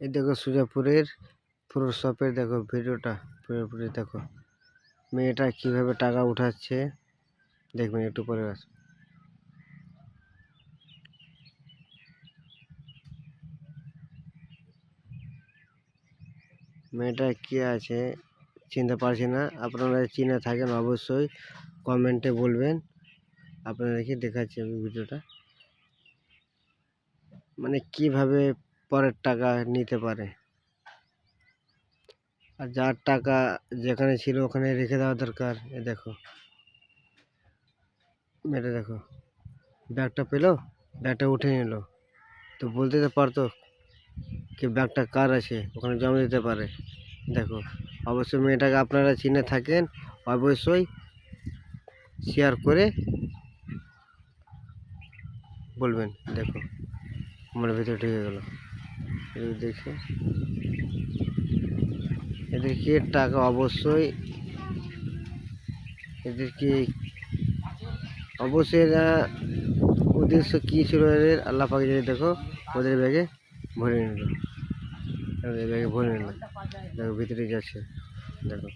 এই দেখো সুজাপুরের পুরো শপের দেখো ভিডিওটা পুরোপুরি দেখো। মেয়েটা কিভাবে টাকা উঠাচ্ছে দেখবেন একটু পরে। মেয়েটা কে আছে চিনতে পারছি না, আপনারা চিনে থাকেন অবশ্যই কমেন্টে বলবেন। আপনাদেরকে দেখাচ্ছি আমি ভিডিওটা, মানে কিভাবে পরের টাকা নিতে পারে। আর যার টাকা যেখানে ছিল ওখানে রেখে দেওয়া দরকার। এ দেখো মেয়েটা দেখো, ব্যাগটা পেলো, ব্যাগটা উঠে নিল, তো বলতে তো পারতো কি ব্যাগটা কার আছে, ওখানে জমা দিতে পারে। দেখো অবশ্যই মেয়েটাকে আপনারা চিনে থাকেন, অবশ্যই শেয়ার করে বলবেন। দেখো আমার ভিতরে ঢুকে গেল, দেখে এদেরকে টাকা অবশ্যই, এদেরকে অবশ্যই এরা উদ্দেশ্য কী ছিল এদের আল্লাহ পাক যদি দেখো ওদের ব্যাগে ভরে নিল, ব্যাগে ভরে নিল। দেখো ভিতরে যাচ্ছে দেখো।